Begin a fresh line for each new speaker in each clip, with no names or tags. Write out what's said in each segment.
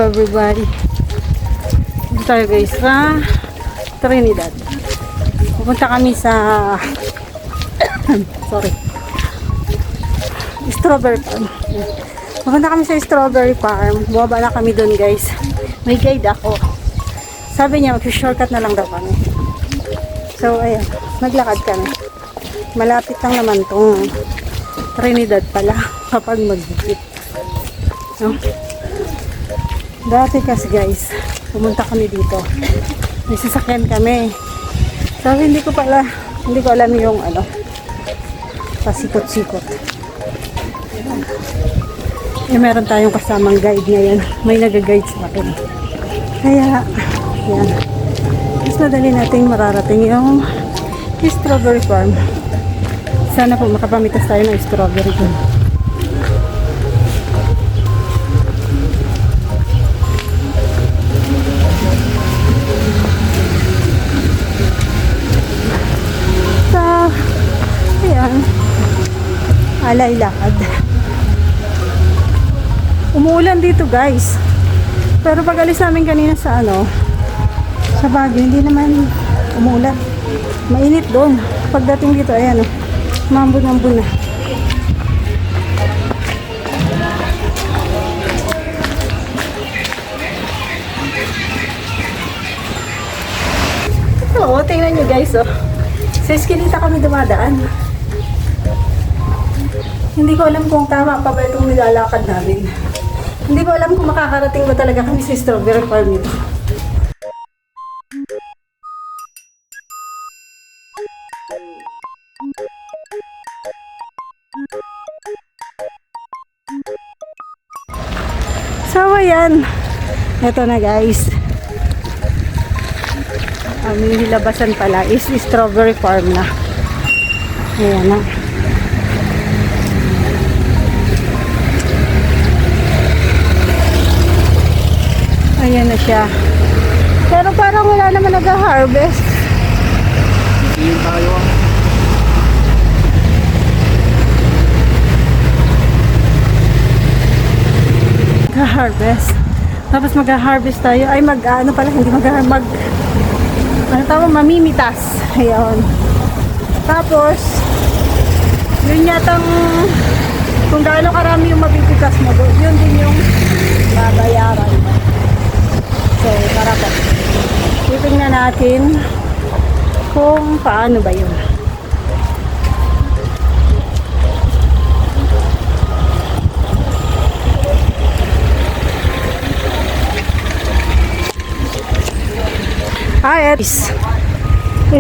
Hello everybody. Dito tayo guys sa Trinidad. Pupunta kami sa sorry. Strawberry farm. Pupunta kami sa strawberry farm. Bumaba na kami doon guys. May guide ako. Sabi niya mag-shortcut na lang daw kami. So ayan, naglakad kami. Malapit lang naman tong Trinidad pala kapag mag-jeep. No? Dati kasi guys, pumunta kami dito. May sasakyan kami. Sabi hindi ko alam yung pasikot-sikot. Meron tayong kasamang guide ngayon. May nag-guide sa akin. Kaya, yan. Mas madali nating mararating yung strawberry farm. Sana po makapamitas tayo ng strawberry dun. Ayan, alay lakad. Umuulan dito guys, pero pag alis namin kanina sa sa Baguio, hindi naman umuulan. Mainit doon. Pagdating dito, ayan mambun-ambun na. Oo, tingnan nyo guys sa Eskinita kami dumadaan. Hindi ko alam kung tama pa ba itong nilalakad namin. Hindi ko alam kung makakarating ba talaga kami sa strawberry farm nito. So ayan, ito na guys. Ang nilabasan pala is strawberry farm na. Ayan na. Ayan na siya. Pero parang wala naman nag-harvest.
Hindi tayo.
Mag-harvest. Tapos mag-harvest tayo. Ay hindi mamimitas. Ayan. Tapos, yun yatang kung gaano karami yung mapipitas mo doon, yun din yung babayaran mo. So, tara po. Titingnan natin kung paano ba yun. Hi, it's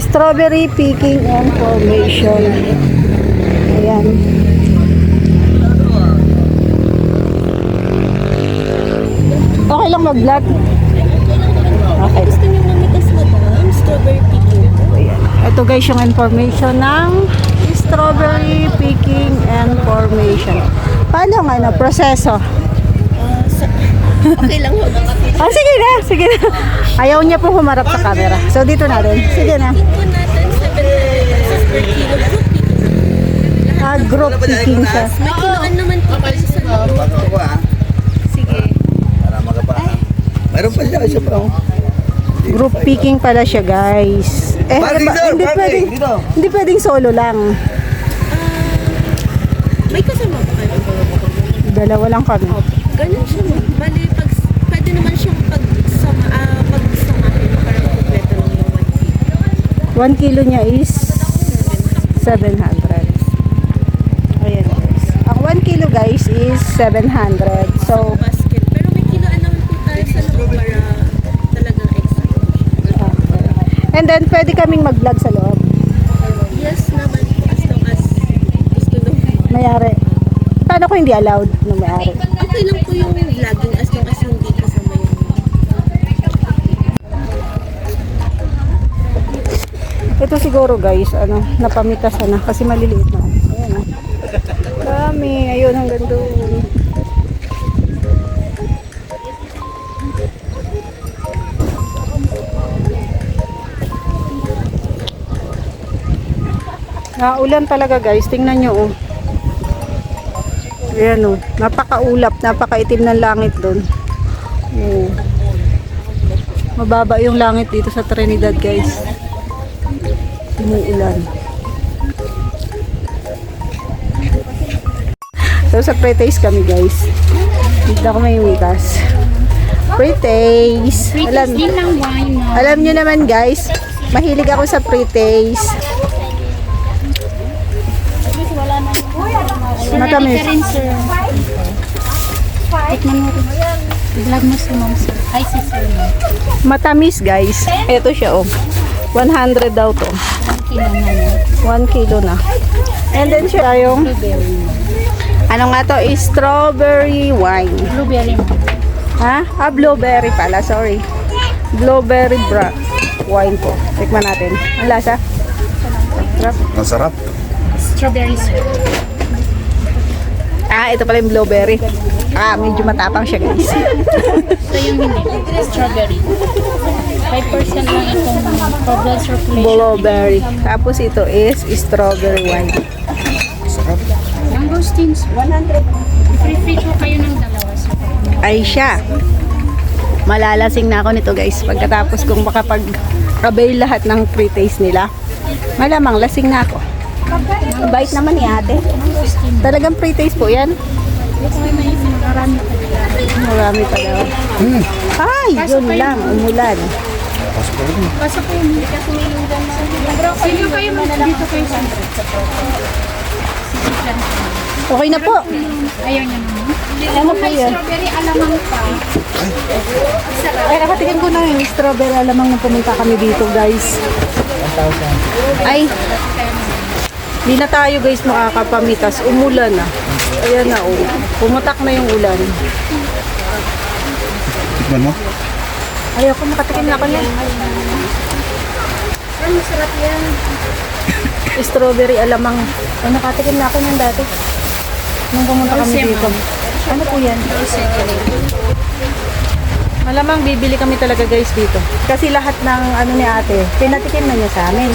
strawberry picking and formation. Ayan. Okay lang mag-vlog. Okay.
Gusto niyo mamitas madam? Strawberry picking.
Ayan. Ito guys yung information ng strawberry picking and formation. Paano nga proseso?
Okay lang ho.
Sige na. Ayaw niya po humarap sa camera. So dito na rin. Sige na.
Ito natin 7 pesos per kilo.
Group picking siya.
May kiloan naman po kasi sa Sige.
Para magapaan. Mayroon pa siya isa pa.
Group picking pala siya guys. Hindi pwedeng solo lang.
May kasama ba kayo?
Dalawa lang kami.
Ganun siya. Bali, pwede naman siyang pagsamahin para kompleto lang yung 1 kilo.
1 kilo niya is 700. Ayan guys. Ang 1 kilo guys is 700. So,
Basket. Pero may kiloan naman po tayo sa loob para talagang exact.
and then pwede kaming mag-vlog sa loob.
Yes naman po. As long as gusto nung
Mayari. Paano kung hindi allowed ng mayari?
okay lang po yung vlogging as long as hindi kasama yung
Ito siguro guys, napamitas na kasi maliliit na. Ayan dami. Ayun, hanggang doon. Naulan talaga guys, tingnan nyo Ayan napakaulap, napakaitim ng langit doon. Oo. Mababa yung langit dito sa Trinidad, guys. Umuulan. So, sa pre-taste kami, guys. Dito ako may mitas. Pre-taste. Alam nyo naman, guys, mahilig ako sa pre-taste. Matamis.
Tikman mo rin. Vlog mo si mom, sir. Hi, si sir.
Matamis, guys. Ito siya, oh. 100 daw to.
1 kilo na yan.
1 kilo na. And then siya yung, ano nga to? Strawberry wine.
Blueberry mo.
Ha? Blueberry pala. Sorry. Blueberry wine po. Tikman natin. Ang lasa? Sarap.
Masarap.
Strawberry, sir.
Ito pala yung blueberry. Medyo matapang siya, guys.
Ito yung hindi. Strawberry. 5% lang itong for blood circulation.
Blueberry. Tapos ito is strawberry wine.
Sarap.
Langoustines, 100. Free po kayo ng dalawa, sir.
Ay siya. Malalasing na ako nito, guys. Pagkatapos kong makapag-avail lahat ng pre-taste nila. Malamang lasing na ako. Ang bait naman ni ate. Talagang pre-taste po yan.
Marami pa dito.
Marami pa daw. Ay, yun lang. Umulan.
Pasok po yun. Kasi may lugan na. Sige kayo, dito kayo sa
Okay na po.
ayaw niya naman.
Ano po yan?
Strawberry alamang pa.
Ay, nakatikim ko na yung strawberry alamang nung pumunta kami dito, guys. 1,000. Ay, di na tayo, guys, makakapamitas. Umulan na. Ayan na, oh. Pumutak na yung ulan.
Tikman mo?
Ayoko, makatikim na ako niyan.
Ay, masarap yan.
Strawberry alamang. Ay, nakatikim na ako niyan dati. Nung pumunta kami dito. Ano po yan? Malamang bibili kami talaga, guys, dito. Kasi lahat ng ano ni ate, pinatikim na niya sa amin.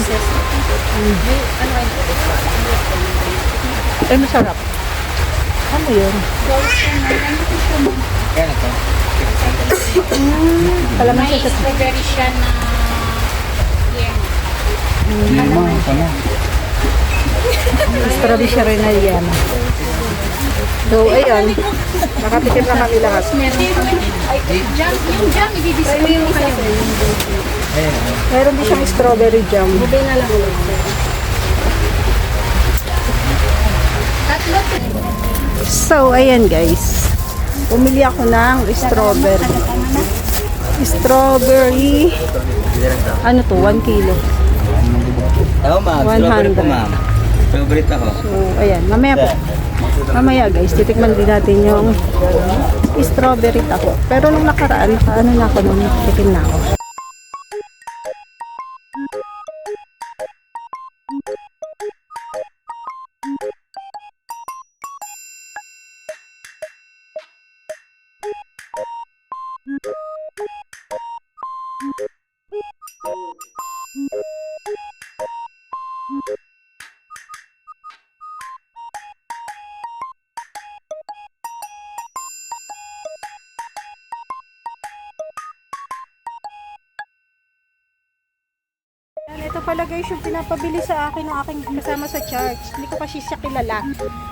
Ay, masarap. Ano yun? Palaman
May
siya sa
strawberry siya na
strawberry siya rin na yan. So, ayun. Nakatikim na kami lahat.
jam, yung jam, i-display mo kayo.
Meron din siyang strawberry jam.
Bigay na lang ulit. Tatlo.
So, ayan, guys. Pumili ako ng strawberry. Strawberry. Ano to? 1 kilo.
Oo, ma'am.
100.
Ma'am. Favorite ako.
So, ayan. Mamaya po. Mamaya, guys, titikman din natin yung strawberry taho. Pero nung nakaraan, ano na ako nung tikim na ako. Ito pala, guys, yung pinapabili sa akin ng aking kasama sa church. Hindi ko pa siya kilala.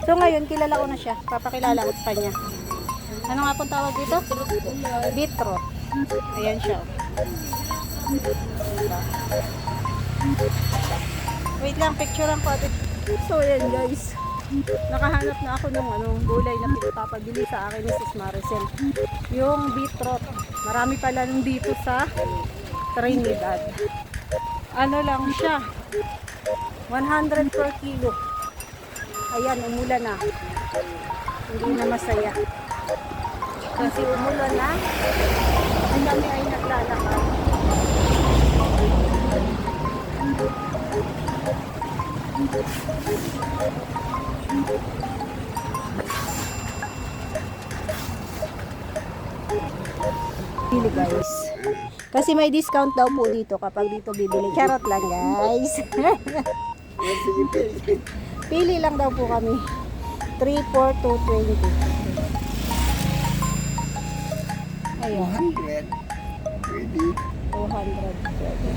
So ngayon, kilala ko na siya. Papakilala ko sa kanya. Ano nga pong tawag dito? Beetroot. Ayan siya. Wait lang, picturean ko ate. So ayan, guys. Nakahanap na ako ng gulay na pinapabili sa akin ni Sis Maricel. Yung beetroot. Marami pala nung dito sa Trinidad. Ano lang siya, 100 per kilo. Ayan, umulan na. Hindi na masaya. Kasi umulan na, ang dami ay naglalakad. Pili, guys. Kasi may discount daw po dito kapag dito bibili. Charot lang, guys. Pili lang daw po kami. 3, 4, 2, 20. Ayan,
200. Pwede.
200. Pwede.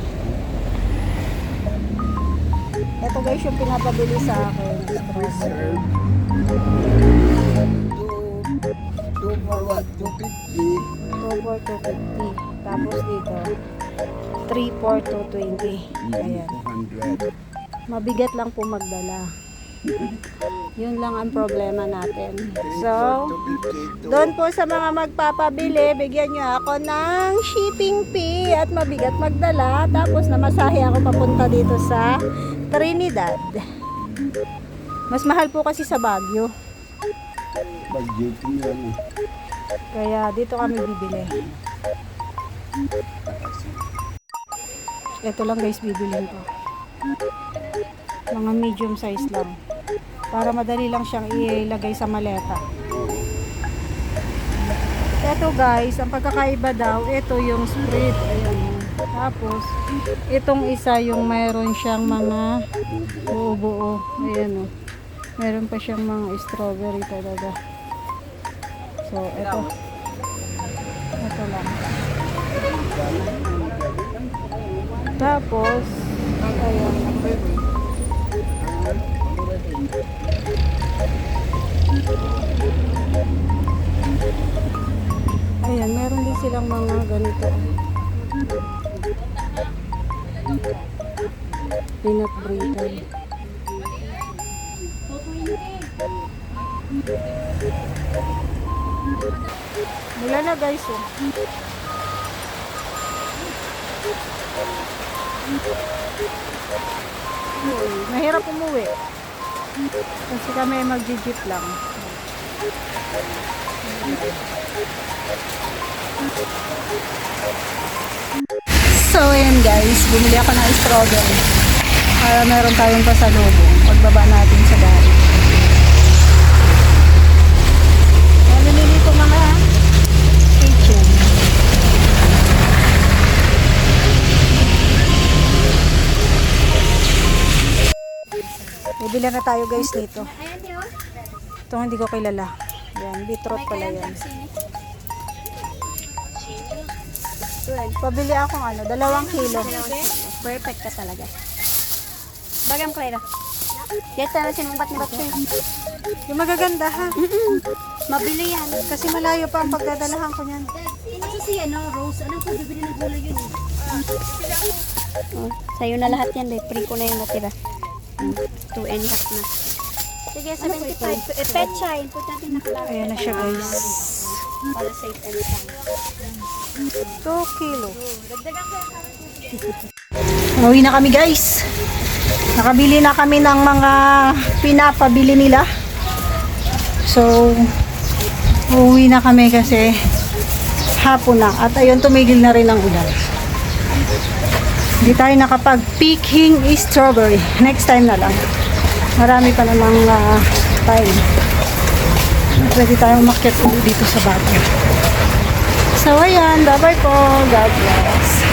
Ito guys yung pinapabili sa akin.
Reserve. 2 for what? 250.
2 for 250. Tapos dito, 3 for 220. Ayan.
200.
Mabigat lang po magdala. Yun lang ang problema natin. So,
250.
doon po sa mga magpapabili, bigyan nyo ako ng shipping fee at mabigat magdala. Tapos namasahe ako papunta dito sa Trinidad. Mas mahal po kasi sa Baguio.
Budgeting lang eh.
Kaya dito kami bibili. Ito lang guys bibilin ko. Mga medium size lang. Para madali lang siyang ilagay sa maleta. Ito guys, ang pagkakaiba daw, ito yung spread. Ayan. Tapos, itong isa yung mayroon siyang mga buo-buo. Ayan o. Meron pa siyang mga strawberry talaga. So, ito. Ito lang. Tapos, ayan. Ayan, meron din silang mga ganito. Peanut brittle. Wala na guys oh. Mahirap umuwi. Kasi kami mag-jeep lang. So ayan guys, bumili ako ng strawberry para meron tayong pasalubong pagbaba natin sa bahay. Namimili ko mga kitchen. Bibili na tayo guys dito. Ito hindi ko kilala. Yan, beetroot pala yan. Pabili akong 2 kilo.
Perfect ka talaga. Bagam Clara. Yes, na sinumbat ni Batse.
Yung magaganda ha.
Mabili yan.
Kasi malayo pa ang pagdadalahan ko niyan.
Ito si Rose. Anong kung bibili ng gulay yun sa'yo na lahat yan. Free ko na yung natira. 2.5 na. Sige, 75. Petsa. Input natin nakalala.
Ayan na siya guys.
Para safe anytime.
2 kilo.
Dagdagan ko
Uwi na kami guys. Nakabili na kami ng mga pinapabili nila. So, uwi na kami kasi hapon na. At ayun, tumigil na rin ang ulan. Hindi tayo nakapag-picking strawberry. Next time na lang. Marami pa namang time. Pwede tayong umakyat ulit dito sa Baguio. So, ayan. Bye-bye po. God bless.